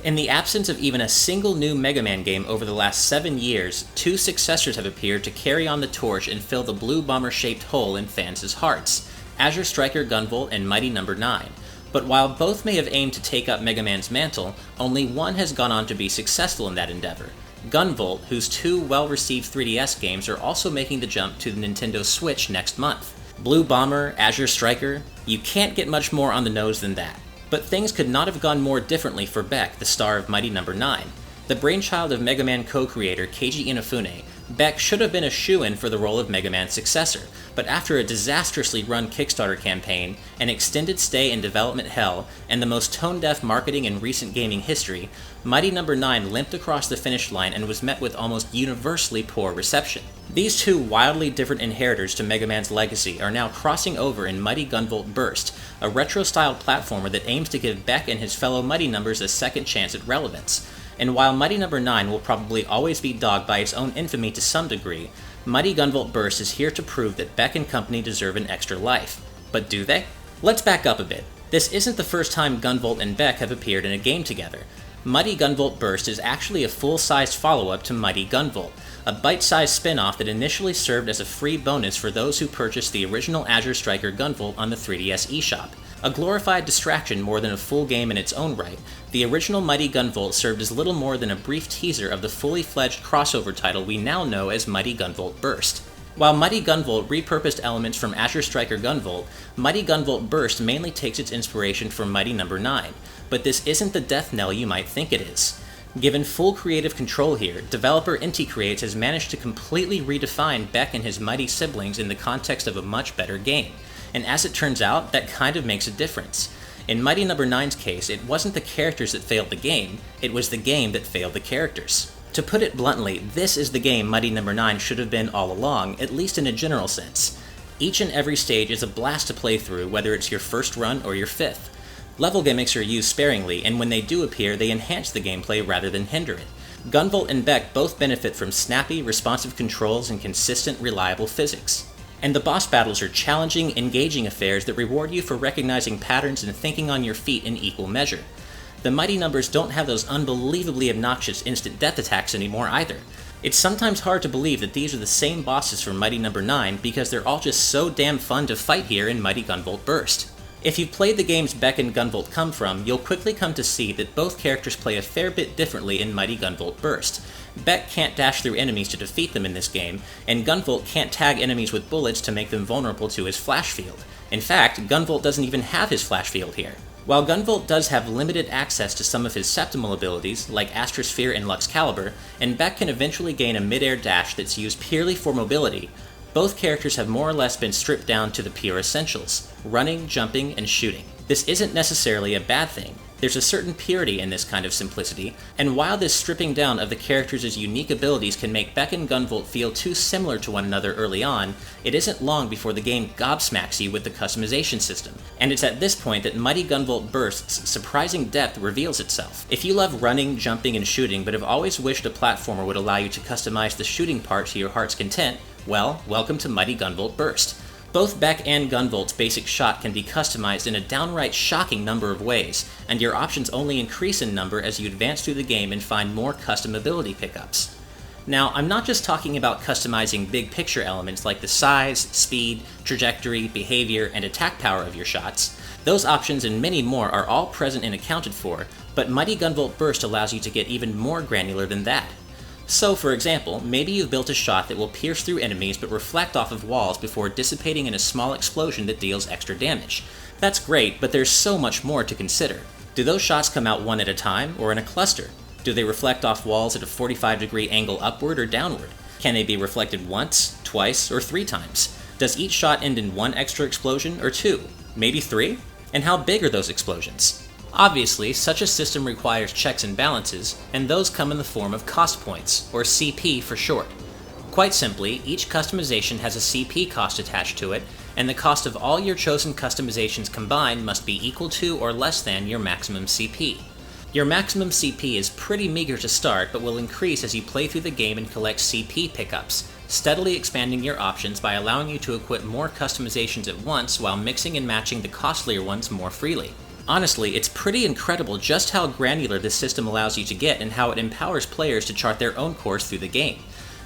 In the absence of even a single new Mega Man game over the last 7 years, 2 successors have appeared to carry on the torch and fill the blue bomber-shaped hole in fans' hearts: Azure Striker Gunvolt and Mighty No. 9. But while both may have aimed to take up Mega Man's mantle, only one has gone on to be successful in that endeavor: Gunvolt, whose 2 well-received 3DS games are also making the jump to the Nintendo Switch next month. Blue Bomber, Azure Striker, you can't get much more on the nose than that. But things could not have gone more differently for Beck, the star of Mighty No. 9. The brainchild of Mega Man co-creator Keiji Inafune, Beck should have been a shoo-in for the role of Mega Man's successor, but after a disastrously run Kickstarter campaign, an extended stay in development hell, and the most tone-deaf marketing in recent gaming history, Mighty No. 9 limped across the finish line and was met with almost universally poor reception. These 2 wildly different inheritors to Mega Man's legacy are now crossing over in Mighty Gunvolt Burst, a retro-styled platformer that aims to give Beck and his fellow Mighty Numbers a second chance at relevance. And while Mighty No. 9 will probably always be dogged by its own infamy to some degree, Mighty Gunvolt Burst is here to prove that Beck and company deserve an extra life. But do they? Let's back up a bit. This isn't the first time Gunvolt and Beck have appeared in a game together. Mighty Gunvolt Burst is actually a full-sized follow-up to Mighty Gunvolt, a bite-sized spin-off that initially served as a free bonus for those who purchased the original Azure Striker Gunvolt on the 3DS eShop. A glorified distraction more than a full game in its own right, the original Mighty Gunvolt served as little more than a brief teaser of the fully fledged crossover title we now know as Mighty Gunvolt Burst. While Mighty Gunvolt repurposed elements from Azure Striker Gunvolt, Mighty Gunvolt Burst mainly takes its inspiration from Mighty No. 9, but this isn't the death knell you might think it is. Given full creative control here, developer Inti Creates has managed to completely redefine Beck and his mighty siblings in the context of a much better game, and as it turns out, that kind of makes a difference. In Mighty No. 9's case, it wasn't the characters that failed the game, it was the game that failed the characters. To put it bluntly, this is the game Mighty No. 9 should have been all along, at least in a general sense. Each and every stage is a blast to play through, whether it's your first run or your 5th. Level gimmicks are used sparingly, and when they do appear, they enhance the gameplay rather than hinder it. Gunvolt and Beck both benefit from snappy, responsive controls and consistent, reliable physics. And the boss battles are challenging, engaging affairs that reward you for recognizing patterns and thinking on your feet in equal measure. The Mighty Numbers don't have those unbelievably obnoxious instant death attacks anymore either. It's sometimes hard to believe that these are the same bosses from Mighty No. 9 because they're all just so damn fun to fight here in Mighty Gunvolt Burst. If you've played the games Beck and Gunvolt come from, you'll quickly come to see that both characters play a fair bit differently in Mighty Gunvolt Burst. Beck can't dash through enemies to defeat them in this game, and Gunvolt can't tag enemies with bullets to make them vulnerable to his flash field. In fact, Gunvolt doesn't even have his flash field here. While Gunvolt does have limited access to some of his septimal abilities, like Astrosphere and Luxcalibur, and Beck can eventually gain a mid-air dash that's used purely for mobility, both characters have more or less been stripped down to the pure essentials: running, jumping, and shooting. This isn't necessarily a bad thing. There's a certain purity in this kind of simplicity, and while this stripping down of the characters' unique abilities can make Beck and Gunvolt feel too similar to one another early on, it isn't long before the game gobsmacks you with the customization system, and it's at this point that Mighty Gunvolt Burst's surprising depth reveals itself. If you love running, jumping, and shooting, but have always wished a platformer would allow you to customize the shooting part to your heart's content, well, welcome to Mighty Gunvolt Burst. Both Beck and Gunvolt's basic shot can be customized in a downright shocking number of ways, and your options only increase in number as you advance through the game and find more custom ability pickups. Now, I'm not just talking about customizing big picture elements like the size, speed, trajectory, behavior, and attack power of your shots. Those options and many more are all present and accounted for, but Mighty Gunvolt Burst allows you to get even more granular than that. So, for example, maybe you've built a shot that will pierce through enemies but reflect off of walls before dissipating in a small explosion that deals extra damage. That's great, but there's so much more to consider. Do those shots come out one at a time, or in a cluster? Do they reflect off walls at a 45-degree angle upward or downward? Can they be reflected once, twice, or 3 times? Does each shot end in 1 extra explosion, or 2? Maybe 3? And how big are those explosions? Obviously, such a system requires checks and balances, and those come in the form of cost points, or CP for short. Quite simply, each customization has a CP cost attached to it, and the cost of all your chosen customizations combined must be equal to or less than your maximum CP. Your maximum CP is pretty meager to start, but will increase as you play through the game and collect CP pickups, steadily expanding your options by allowing you to equip more customizations at once while mixing and matching the costlier ones more freely. Honestly, it's pretty incredible just how granular this system allows you to get and how it empowers players to chart their own course through the game.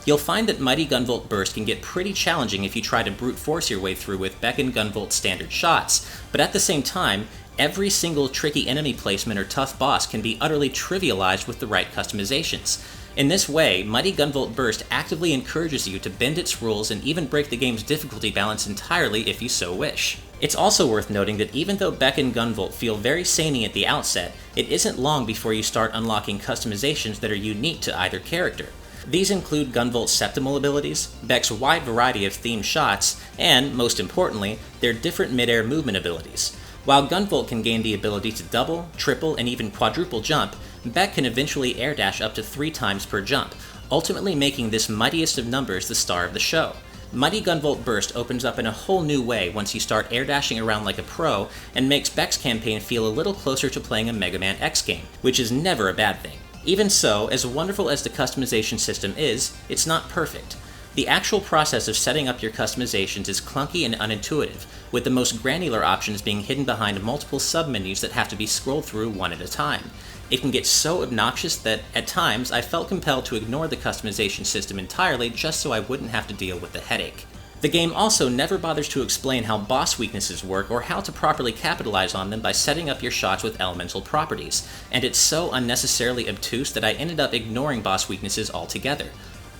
You'll find that Mighty Gunvolt Burst can get pretty challenging if you try to brute force your way through with Beck and Gunvolt's standard shots, but at the same time, every single tricky enemy placement or tough boss can be utterly trivialized with the right customizations. In this way, Mighty Gunvolt Burst actively encourages you to bend its rules and even break the game's difficulty balance entirely if you so wish. It's also worth noting that even though Beck and Gunvolt feel very samey at the outset, it isn't long before you start unlocking customizations that are unique to either character. These include Gunvolt's septimal abilities, Beck's wide variety of themed shots, and, most importantly, their different mid-air movement abilities. While Gunvolt can gain the ability to double, triple, and even quadruple jump, Beck can eventually air dash up to 3 times per jump, ultimately making this mightiest of numbers the star of the show. Mighty Gunvolt Burst opens up in a whole new way once you start air dashing around like a pro, and makes Beck's campaign feel a little closer to playing a Mega Man X game, which is never a bad thing. Even so, as wonderful as the customization system is, it's not perfect. The actual process of setting up your customizations is clunky and unintuitive, with the most granular options being hidden behind multiple submenus that have to be scrolled through one at a time. It can get so obnoxious that, at times, I felt compelled to ignore the customization system entirely just so I wouldn't have to deal with the headache. The game also never bothers to explain how boss weaknesses work or how to properly capitalize on them by setting up your shots with elemental properties, and it's so unnecessarily obtuse that I ended up ignoring boss weaknesses altogether.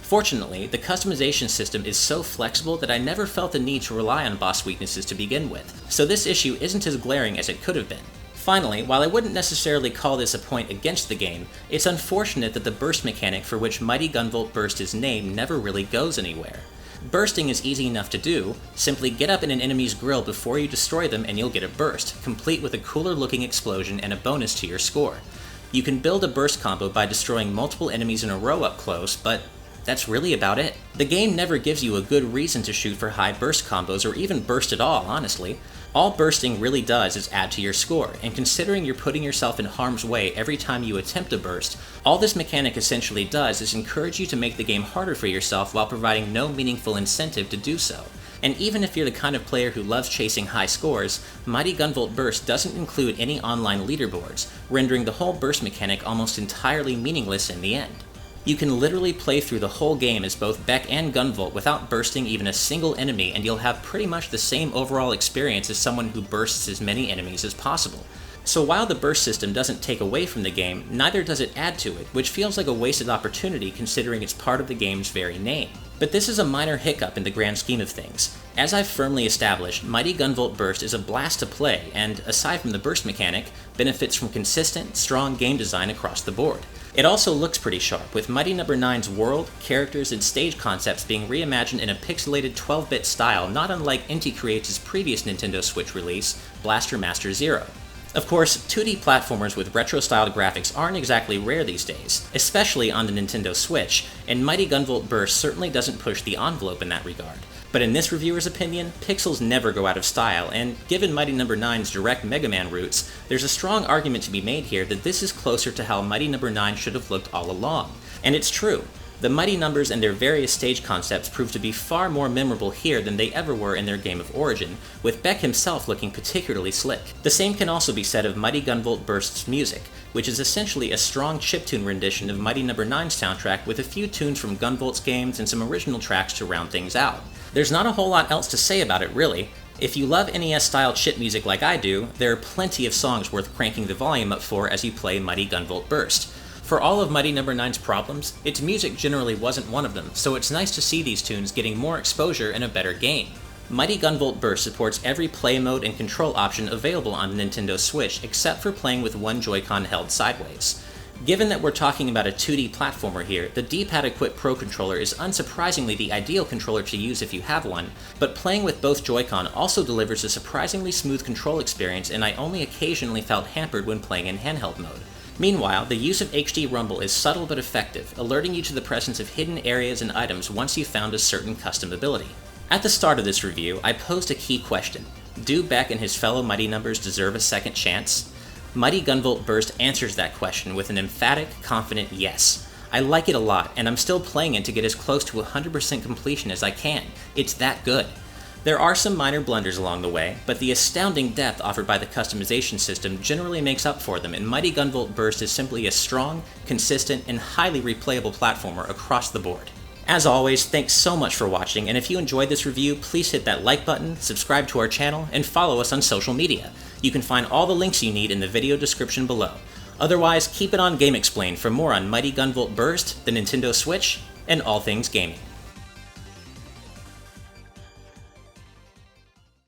Fortunately, the customization system is so flexible that I never felt the need to rely on boss weaknesses to begin with, so this issue isn't as glaring as it could have been. Finally, while I wouldn't necessarily call this a point against the game, it's unfortunate that the burst mechanic for which Mighty Gunvolt Burst is named never really goes anywhere. Bursting is easy enough to do. Simply get up in an enemy's grill before you destroy them and you'll get a burst, complete with a cooler looking explosion and a bonus to your score. You can build a burst combo by destroying multiple enemies in a row up close, but that's really about it. The game never gives you a good reason to shoot for high burst combos or even burst at all, honestly. All bursting really does is add to your score, and considering you're putting yourself in harm's way every time you attempt a burst, all this mechanic essentially does is encourage you to make the game harder for yourself while providing no meaningful incentive to do so. And even if you're the kind of player who loves chasing high scores, Mighty Gunvolt Burst doesn't include any online leaderboards, rendering the whole burst mechanic almost entirely meaningless in the end. You can literally play through the whole game as both Beck and Gunvolt without bursting even a single enemy, and you'll have pretty much the same overall experience as someone who bursts as many enemies as possible. So while the burst system doesn't take away from the game, neither does it add to it, which feels like a wasted opportunity considering it's part of the game's very name. But this is a minor hiccup in the grand scheme of things. As I've firmly established, Mighty Gunvolt Burst is a blast to play, and aside from the burst mechanic, benefits from consistent, strong game design across the board. It also looks pretty sharp, with Mighty No. 9's world, characters, and stage concepts being reimagined in a pixelated 12-bit style not unlike Inti Creates' previous Nintendo Switch release, Blaster Master Zero. Of course, 2D platformers with retro-styled graphics aren't exactly rare these days, especially on the Nintendo Switch, and Mighty Gunvolt Burst certainly doesn't push the envelope in that regard. But in this reviewer's opinion, pixels never go out of style, and given Mighty No. 9's direct Mega Man roots, there's a strong argument to be made here that this is closer to how Mighty No. 9 should have looked all along. And it's true. The Mighty Numbers and their various stage concepts prove to be far more memorable here than they ever were in their game of origin, with Beck himself looking particularly slick. The same can also be said of Mighty Gunvolt Burst's music, which is essentially a strong chiptune rendition of Mighty No. 9's soundtrack with a few tunes from Gunvolt's games and some original tracks to round things out. There's not a whole lot else to say about it, really. If you love NES-style chip music like I do, there are plenty of songs worth cranking the volume up for as you play Mighty Gunvolt Burst. For all of Mighty No. 9's problems, its music generally wasn't one of them, so it's nice to see these tunes getting more exposure in a better game. Mighty Gunvolt Burst supports every play mode and control option available on the Nintendo Switch except for playing with one Joy-Con held sideways. Given that we're talking about a 2D platformer here, the D-pad equipped Pro Controller is unsurprisingly the ideal controller to use if you have one, but playing with both Joy-Con also delivers a surprisingly smooth control experience, and I only occasionally felt hampered when playing in handheld mode. Meanwhile, the use of HD Rumble is subtle but effective, alerting you to the presence of hidden areas and items once you've found a certain custom ability. At the start of this review, I posed a key question. Do Beck and his fellow Mighty Numbers deserve a second chance? Mighty Gunvolt Burst answers that question with an emphatic, confident yes. I like it a lot, and I'm still playing it to get as close to 100% completion as I can. It's that good. There are some minor blunders along the way, but the astounding depth offered by the customization system generally makes up for them, and Mighty Gunvolt Burst is simply a strong, consistent, and highly replayable platformer across the board. As always, thanks so much for watching, and if you enjoyed this review, please hit that like button, subscribe to our channel, and follow us on social media. You can find all the links you need in the video description below. Otherwise, keep it on GameXplain for more on Mighty Gunvolt Burst, the Nintendo Switch, and all things gaming.